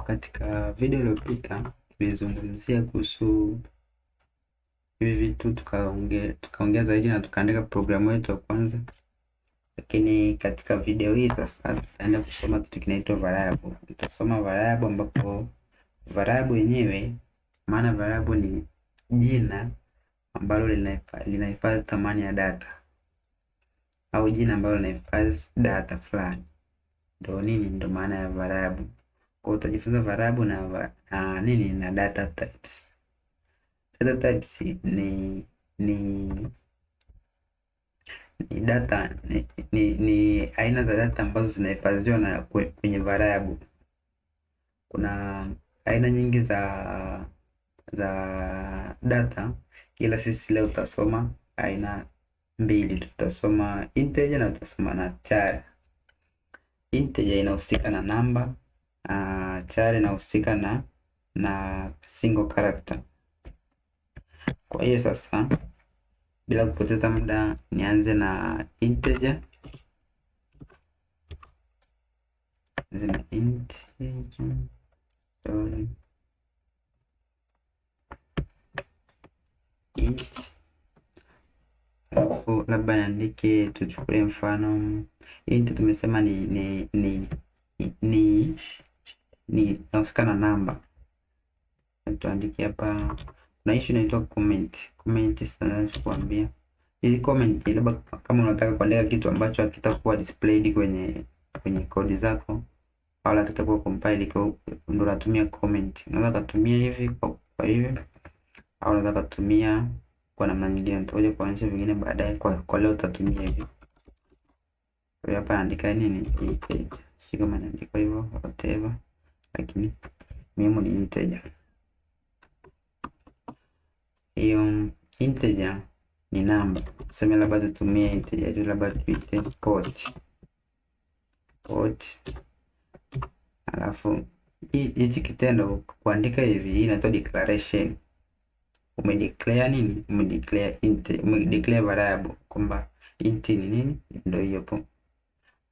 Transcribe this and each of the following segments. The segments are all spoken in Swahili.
Katika video iliyopita tulizungumzia kuhusu hivi vitu, tukaongea zaidi na tukaandika programu yetu ya kwanza, lakini katika video hii sasa tutaenda kusoma kitu kinaitwa variable. Tutasoma variable ambapo variable yenyewe, maana variable ni jina ambalo linahifadhi thamani ya data au jina ambalo linahifadhi data fulani. Ndio maana ya variable. Kwa utajifunza variable na data types. Data types ni aina za data ambazo zinahifadhiwa na kwenye variable. Kuna aina nyingi za data, ila sisi leo tutasoma aina mbili. Tutasoma integer na tutasoma na char. Integer inahusika na namba, char inahusika na single character. Kwa hiyo sasa bila kupoteza muda nianze na integer. Alafu labda niandike, tuchukulie mfano int, tumesema ni inahusika na namba. Tuandike hapa, na issue inaitwa comment. Sasa kuambia hizi comment, labda kama unataka kuandika kitu ambacho hakitakuwa displayed kwenye code zako au hakitakuwa compile, ndio unatumia comment. Unaweza kutumia hivi kwa hivi, au unaweza kutumia kwa namna nyingine. Nitakuja kuonyesha vingine baadaye. Kwa leo utatumia hivi. Kwa hiyo hapa naandika nini? Integer. Sio kama naandika hivyo whatever, lakini mimi ni integer. Hiyo integer ni namba. Sema labda tutumie integer tu, labda tuite port. Alafu hichi kitendo kuandika hivi, hii inaitwa declaration. Umedeclare nini? Umedeclare int, umedeclare variable kwamba int ni nini, ndio hiyo hapo.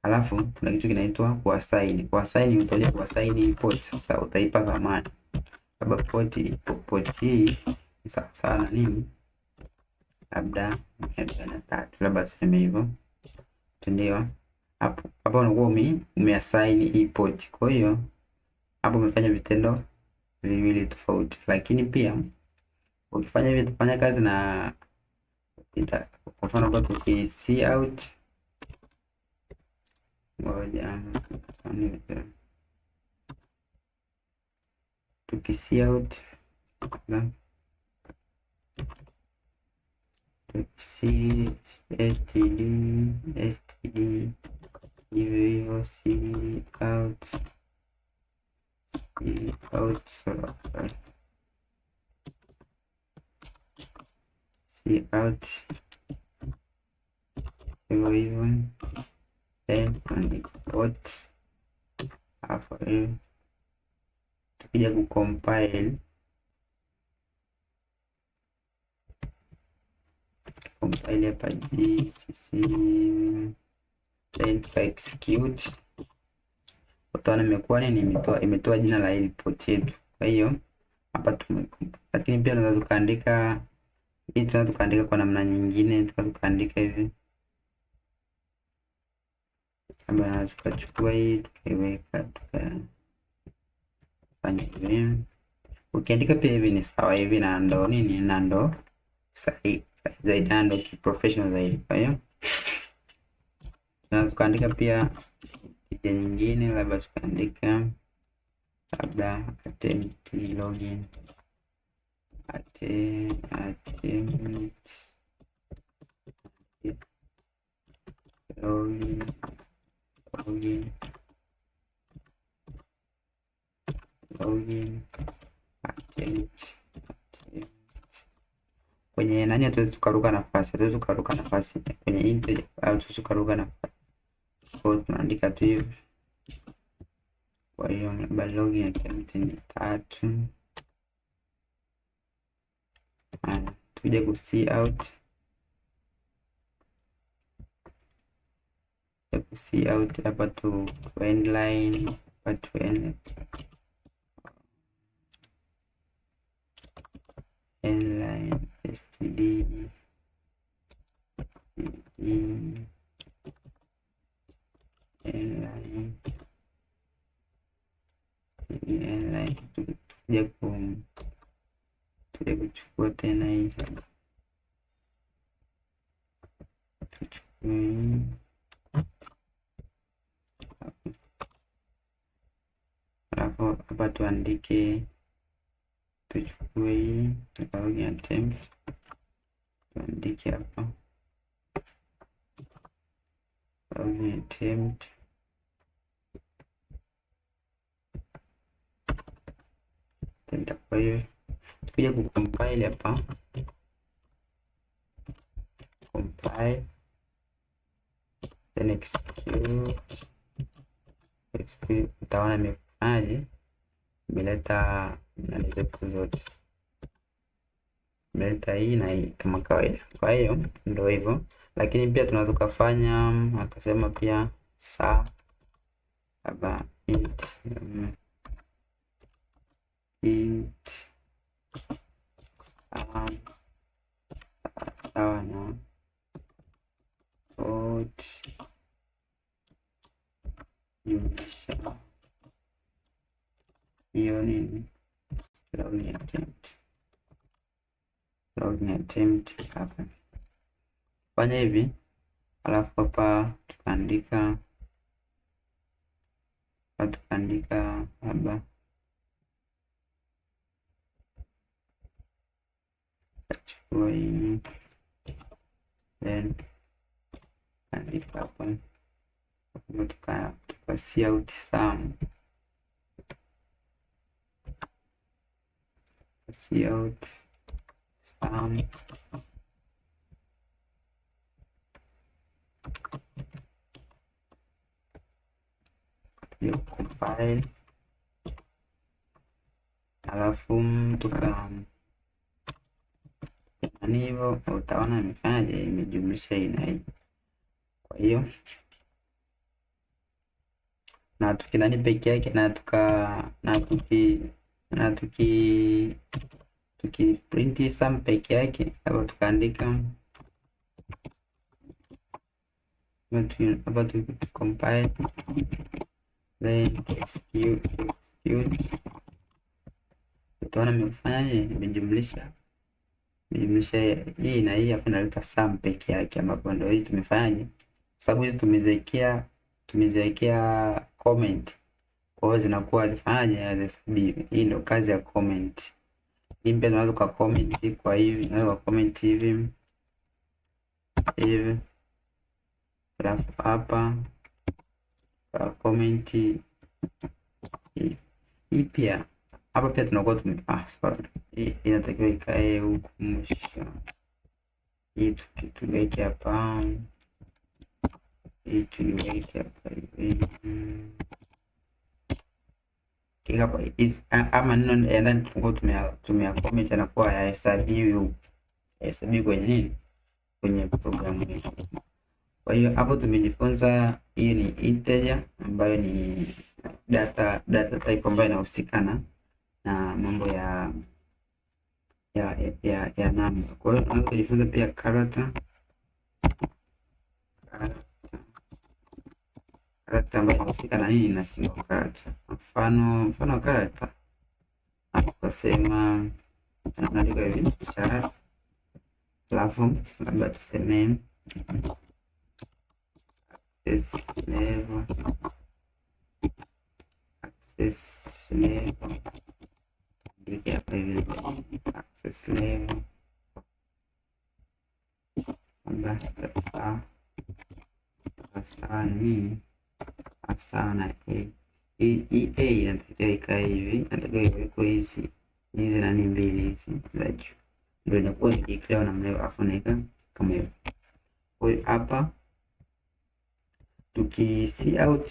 Alafu kuna kitu kinaitwa kuassign. Kuassign, utaje kuassign port. Sasa utaipa thamani, labda port hii ni sawa sana nini, labda 143, labda tuseme hivyo, ndio hapo unakuwa umeassign hii port. Kwa hiyo hapo umefanya vitendo viwili tofauti, lakini pia ukifanya hivi tufanya kazi na kwa mfano kwa cout moja, tukicout std hivyo cout hivyo then port. Hapo tukija kucompile hapa gcc then execute, utaona imekuwa nini, imetoa jina la ile port yetu. Kwa hiyo hapa lakini pia tunaweza tukaandika hii, tunaweza tukaandika kwa namna nyingine, tukaandika hivi, kama tukachukua hii tukaiweka tukafanya hivi. Ukiandika pia hivi ni sawa hivi, na ndo nini, na ndo sahihi zaidi, na ndo professional zaidi. Kwa hiyo tunaweza tukaandika pia ile nyingine, labda tukaandika labda attempt login login attempt. Kwenye nani hatuwezi tukaruka nafasi, kwenye integer au tukaruka nafasi. Kwa hiyo tunaandika tu hivi. Kwa hiyo labda login attempt ni 3. Tuje ku cout hapa tu end line, hapa tu end inline std inline tuja kuchukua tena hii tuchukue alafu hapa tuandike, tuchukue hii login attempt tuandike hapa login attempt tenda. Kwa hiyo tukija kucompile hapa, compile then execute, utaona imefanyaje, imeleta nani zetu zote, imeleta hii na hii kama kawaida. Kwa hiyo ndio hivyo, lakini pia tunaweza kufanya akasema pia sawa hapa int sawa na jumlisha hiyo nini login attempt hapa, fanya hivi, alafu hapa tukaandika hapa chukua hii then andika hapa tuka cout sum compile, alafu tuka nani hivyo, utaona imefanyaje, imejumlisha hii na hii. Kwa hiyo na tukinani peke yake na tuki print sum peke yake, hapo tukaandika hapa compile then execute, utaona imefanyaje, imejumlisha hii na hii, hapo naleta sum peke yake, ambapo ndio hii tumefanyaje, sababu hizi tumeziwekea comment, kwa hiyo zinakuwa zifanyaje, hazihesabiwi. Hii ndio kazi ya comment. Hii pia tunaweza kwa comment, kwa hivi naweza comment hivi alafu hapa kwa comment hii pia hapa pia tunakuwa sorry, hii inatakiwa ikae huku mwisho, hii tuweke hapa, hii tuweke hapa hivi hapa, ama neno ya ndani tunakuwa tumia comment yanakuwa hayahesabiwi huku, hayahesabiwi kwenye nini, kwenye programu hii. Kwa hiyo hapo tumejifunza hii ni integer ambayo ni data type ambayo inahusikana na mambo ya namba. Kwa hiyo tunaweza kujifunza pia character ambayo inahusika na nini, na single character. Mfano wa character tukasema tunaandika hivi char, alafu labda tuseme access level hapa hivi access level kwamba sawa ni sawa na hii a inatakiwa ikae hivi, inatakiwa iwekwe hizi nani mbili hizi za juu, ndio inakuwa ni declare na mleo, afu naika kama hiyo. Kwa hiyo hapa tuki cout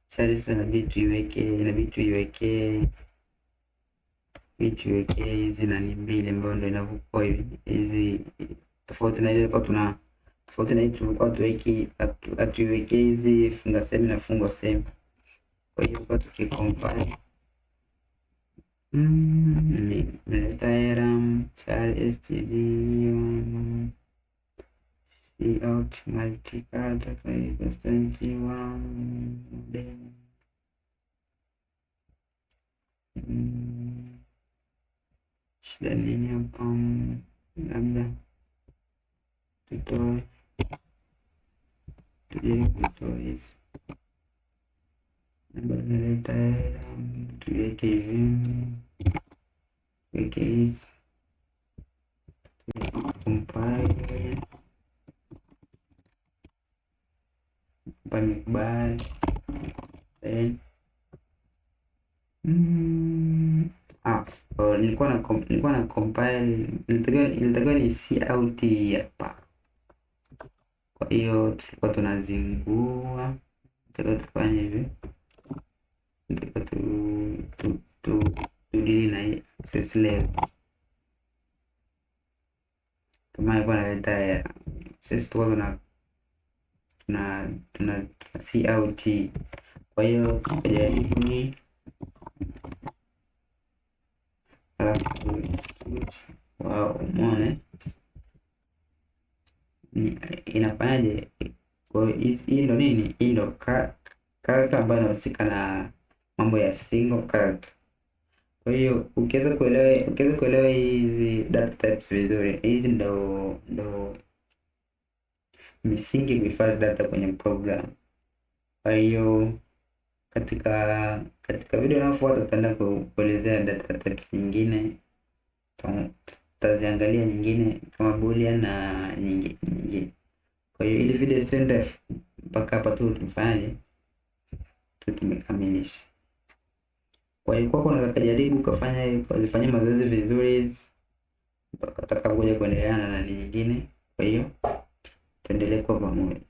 char inabidi tuiweke hizi nani mbili, ambayo ndio inavyokuwa hivi, hizi tofauti na ile tulikuwa tuweki atuiweke hizi funga sehemu na fungo sehemu. Kwa hiyo kwa tukicompile naleta error char std cout multicard =1 shida nini hapa? Labda tutoe hizi, labda naleta tuweke hivi, tuweke hizi, compile pamekubali, then nilikuwa na compile, ilitakiwa ni cout hapa. Kwa hiyo tulikuwa tunazingua, tulikuwa tufanye hivi, tulikuwa tudili na access level kama ilikuwa naleta sisi tuko tuna cout. Kwa hiyo tukajaribu hii, alafu umeona inafanyaje? Kwa hiyo hii ndo nini? Hii ndo character ambayo inahusika na mambo ya single character. Kwa hiyo ukiweza kuelewa hizi data types vizuri, hizi ndo misingi kuhifadhi data kwenye program. Kwa hiyo katika video inayofuata tutaenda kuelezea data types nyingine, tutaziangalia nyingine kama boolean na nyingine. Kwa hiyo ili video isiwe ndefu, mpaka hapa tu tufanyaje, tumekamilisha. Kwa hiyo kwako unaweza kujaribu kufanya mazoezi vizuri mpaka utakapokuja kuendelea na nyingine. Kwa hiyo tuendelee kwa pamoja.